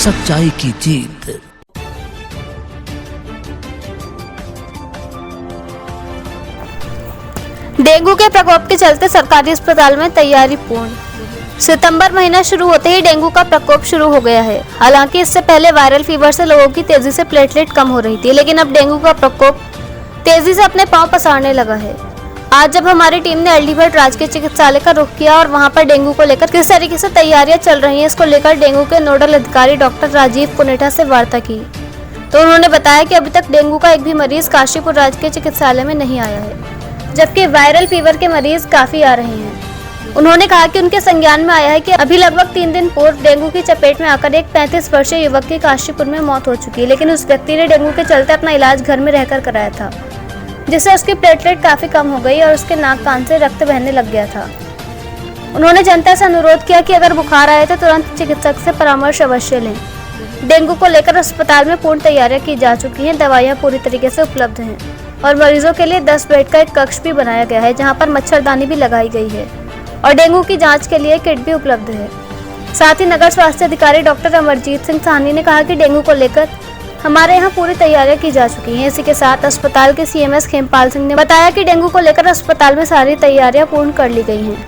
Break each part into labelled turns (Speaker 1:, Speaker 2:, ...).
Speaker 1: सच्चाई की जीत।
Speaker 2: डेंगू के प्रकोप के चलते सरकारी अस्पताल में तैयारी पूर्ण। सितंबर महीना शुरू होते ही डेंगू का प्रकोप शुरू हो गया है। हालांकि इससे पहले वायरल फीवर से लोगों की तेजी से प्लेटलेट कम हो रही थी, लेकिन अब डेंगू का प्रकोप तेजी से अपने पांव पसारने लगा है। आज जब हमारी टीम ने एलडी भट्ट राजकीय चिकित्सालय का रुख किया और वहां पर डेंगू को लेकर किस तरीके से तैयारियां चल रही हैं, इसको लेकर डेंगू के नोडल अधिकारी डॉक्टर राजीव पुनेठा से वार्ता की, तो उन्होंने बताया कि अभी तक डेंगू का एक भी मरीज काशीपुर राजकीय चिकित्सालय में नहीं आया है, जबकि वायरल फीवर के मरीज काफी आ रहे हैं। उन्होंने कहा कि उनके संज्ञान में आया है कि अभी लगभग 3 दिन पूर्व डेंगू की चपेट में आकर एक 35 वर्षीय युवक की काशीपुर में मौत हो चुकी है, लेकिन उस व्यक्ति ने डेंगू के चलते अपना इलाज घर में रहकर कराया था, जिससे उसकी प्लेटलेट काफी कम हो गई और उसके नाक कान से रक्त बहने लग गया था। उन्होंने जनता से अनुरोध किया कि अगर बुखार आए तो तुरंत चिकित्सक से परामर्श अवश्य लें। डेंगू को लेकर अस्पताल में पूर्ण तैयारियां की जा चुकी हैं, दवाइयां पूरी तरीके से उपलब्ध हैं और मरीजों के लिए 10 बेड का एक कक्ष भी बनाया गया है, जहां पर मच्छरदानी भी लगाई गई है और डेंगू की जांच के लिए किट भी उपलब्ध है। साथ ही नगर स्वास्थ्य अधिकारी डॉक्टर अमरजीत सिंह साहनी ने कहा कि डेंगू को लेकर हमारे यहाँ पूरी तैयारियां की जा चुकी हैं। इसी के साथ अस्पताल के सीएमएस खेमपाल सिंह ने बताया कि डेंगू को लेकर अस्पताल में सारी तैयारियां पूर्ण कर ली गई हैं।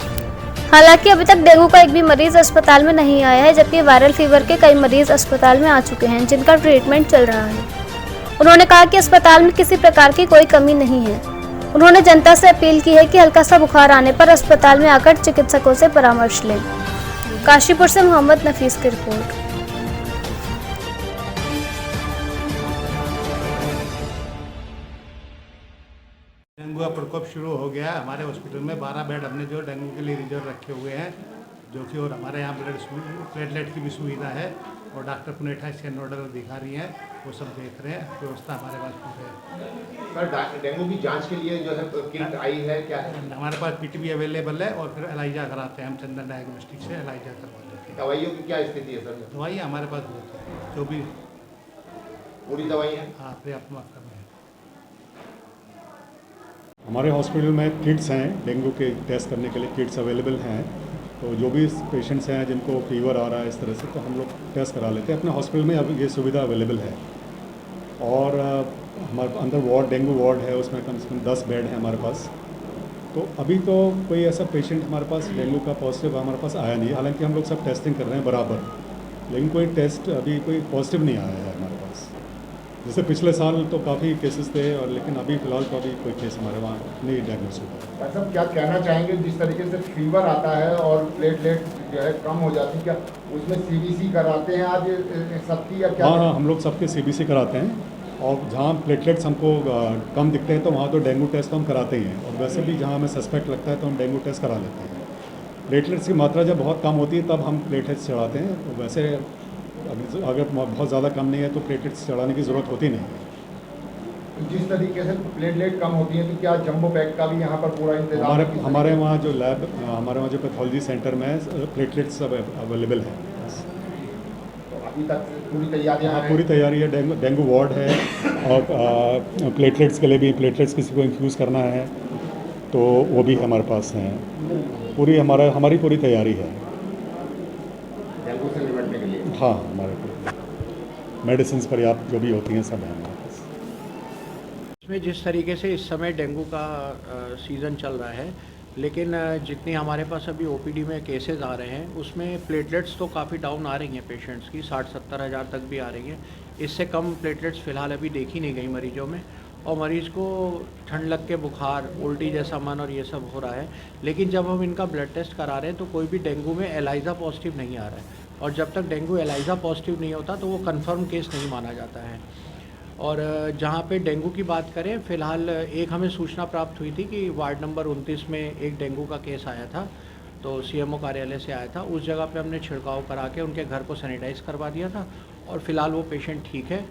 Speaker 2: हालांकि अभी तक डेंगू का एक भी मरीज अस्पताल में नहीं आया है, जबकि वायरल फीवर के कई मरीज अस्पताल में आ चुके हैं, जिनका ट्रीटमेंट चल रहा है। उन्होंने कहा कि अस्पताल में किसी प्रकार की कोई कमी नहीं है। उन्होंने जनता से अपील की है कि हल्का सा बुखार आने पर अस्पताल में आकर चिकित्सकों से परामर्श लें। काशीपुर से मोहम्मद नफीस की रिपोर्ट।
Speaker 3: डेंगू का प्रकोप शुरू हो गया। हमारे हॉस्पिटल में 12 बेड हमने जो डेंगू के लिए रिजर्व रखे हुए हैं, जो कि और हमारे यहाँ प्लेटलेट की भी सुविधा है और डॉक्टर पुनेठा इसके नोडल अधिकारी हैं, वो सब देख रहे हैं। व्यवस्था हमारे पास पूरी है।
Speaker 4: सर, डेंगू की जांच के लिए जो है किट आई है क्या है?
Speaker 3: हमारे पास किट भी अवेलेबल है और फिर एलाइजा कराते हैं हम, चंदन डायग्नोस्टिक से एलाइजा करवाते हैं।
Speaker 4: दवाइयों की क्या स्थिति है सर?
Speaker 3: दवाई हमारे पास बहुत है, जो भी
Speaker 4: पूरी दवाई है?
Speaker 3: हाँ, पर्याप्त मात्रा में है।
Speaker 5: हमारे हॉस्पिटल में किट्स हैं, डेंगू के टेस्ट करने के लिए किट्स अवेलेबल हैं। तो जो भी पेशेंट्स हैं जिनको फीवर आ रहा है इस तरह से, तो हम लोग टेस्ट करा लेते हैं। अपने हॉस्पिटल में अब ये सुविधा अवेलेबल है और हमारे अंदर वार्ड, डेंगू वार्ड है, उसमें कम से कम 10 बेड हैं हमारे पास। तो अभी तो कोई ऐसा पेशेंट हमारे पास डेंगू का पॉजिटिव हमारे पास आया नहीं है। हालांकि हम लोग सब टेस्टिंग कर रहे हैं बराबर, लेकिन कोई टेस्ट अभी कोई पॉजिटिव नहीं आया है हमारे पास। जैसे पिछले साल तो काफ़ी केसेस थे, और लेकिन अभी फ़िलहाल तो अभी कोई केस हमारे वहाँ नहीं डायग्नोस हुआ।
Speaker 4: डॉक्टर साहब, क्या कहना चाहेंगे, जिस तरीके से फीवर आता है और प्लेटलेट जो है कम हो जाती है, क्या उसमें सीबीसी कराते हैं आज सबकी या क्या?
Speaker 5: हाँ, हम लोग सबके सीबीसी कराते हैं और जहाँ प्लेटलेट्स हमको कम दिखते हैं तो वहाँ तो डेंगू टेस्ट तो हम कराते ही हैं, और वैसे भी जहाँ हमें सस्पेक्ट लगता है तो हम डेंगू टेस्ट करा लेते हैं। प्लेटलेट्स की मात्रा जब बहुत कम होती है तब हम प्लेटलेट्स चढ़ाते हैं। तो वैसे अगर बहुत ज़्यादा कम नहीं है तो प्लेटलेट्स चढ़ाने की ज़रूरत होती नहीं।
Speaker 4: जिस तरीके से प्लेटलेट कम होती है तो क्या जंबो पैक का भी यहाँ पर पूरा इंतजाम?
Speaker 5: हमारे वहाँ जो लैब, हमारे वहाँ जो पैथोलॉजी सेंटर में प्लेटलेट्स सब अवेलेबल है।
Speaker 4: तो अभी तक पूरी तैयारियाँ?
Speaker 5: हाँ, पूरी तैयारी है। डेंगू वार्ड है और प्लेटलेट्स के लिए भी, प्लेटलेट्स किसी को इन्फ्यूज़ करना है तो वो भी हमारे पास हैं। पूरी हमारी पूरी तैयारी है
Speaker 4: डेंगू से निपटने के लिए।
Speaker 5: हाँ, हमारे मेडिसिन पर्याप्त जो भी होती हैं सब हैं हमारे पास।
Speaker 6: इसमें जिस तरीके से इस समय डेंगू का सीज़न चल रहा है, लेकिन जितनी हमारे पास अभी ओपीडी में केसेस आ रहे हैं उसमें प्लेटलेट्स तो काफ़ी डाउन आ रही हैं पेशेंट्स की, 60-70 हज़ार तक भी आ रही हैं। इससे कम प्लेटलेट्स फ़िलहाल अभी देखी नहीं गई मरीजों में, और मरीज़ को ठंड लग के बुखार, उल्टी जैसा मन और ये सब हो रहा है। लेकिन जब हम इनका ब्लड टेस्ट करा रहे हैं तो कोई भी डेंगू में एलाइजा पॉजिटिव नहीं आ रहा है, और जब तक डेंगू एलाइजा पॉजिटिव नहीं होता तो वो कंफर्म केस नहीं माना जाता है। और जहाँ पे डेंगू की बात करें, फ़िलहाल एक हमें सूचना प्राप्त हुई थी कि वार्ड नंबर 29 में एक डेंगू का केस आया था, तो सीएमओ कार्यालय से आया था। उस जगह पे हमने छिड़काव करा के उनके घर को सैनिटाइज़ करवा दिया था और फ़िलहाल वो पेशेंट ठीक है।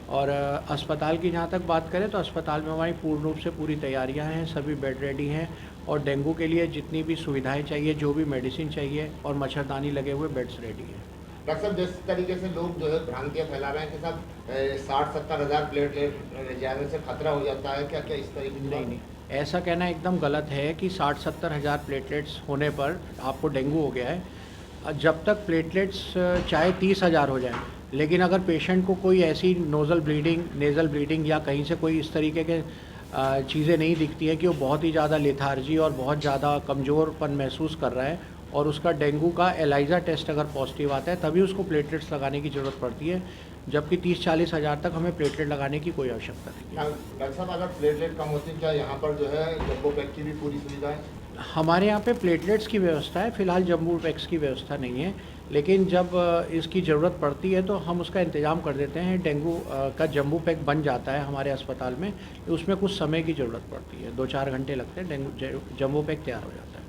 Speaker 6: और अस्पताल की जहाँ तक बात करें तो अस्पताल में हमारी पूर्ण रूप से पूरी तैयारियाँ हैं, सभी बेड रेडी हैं और डेंगू के लिए जितनी भी सुविधाएं चाहिए, जो भी मेडिसिन चाहिए और मच्छरदानी लगे हुए बेड्स रेडी हैं।
Speaker 4: डॉक्टर साहब, जिस तरीके से लोग जो है भ्रांतियाँ फैला रहे हैं कि साहब 60-70 हज़ार प्लेटलेट जाने से खतरा हो जाता है, क्या क्या इस तरीके से?
Speaker 6: नहीं, ऐसा कहना एकदम गलत है कि 60-70 हज़ार प्लेटलेट्स होने पर आपको डेंगू हो गया है। जब तक प्लेटलेट्स चाहे 30,000 हो जाए, लेकिन अगर पेशेंट को कोई ऐसी नेज़ल ब्लीडिंग या कहीं से कोई इस तरीके के चीज़ें नहीं दिखती है कि वो बहुत ही ज़्यादा लेथार्जी और बहुत ज़्यादा कमज़ोरपन महसूस कर रहा है और उसका डेंगू का एलाइजा टेस्ट अगर पॉजिटिव आता है, तभी उसको प्लेटलेट्स लगाने की ज़रूरत पड़ती है, जबकि 30-40 हज़ार तक हमें प्लेटलेट लगाने की कोई आवश्यकता नहीं है।
Speaker 4: डॉक्टर साहब, अगर प्लेटलेट कम होती है, क्या यहाँ पर जो है जम्बो पैक की भी पूरी सुविधा है?
Speaker 6: हमारे यहाँ पे प्लेटलेट्स की व्यवस्था है, फ़िलहाल जम्बो पैक्स की व्यवस्था नहीं है, लेकिन जब इसकी ज़रूरत पड़ती है तो हम उसका इंतज़ाम कर देते हैं। डेंगू का जम्बो पैक बन जाता है हमारे अस्पताल में, उसमें कुछ समय की ज़रूरत पड़ती है, 2-4 घंटे लगते हैं, डेंगू जम्बो पैक तैयार हो जाता है।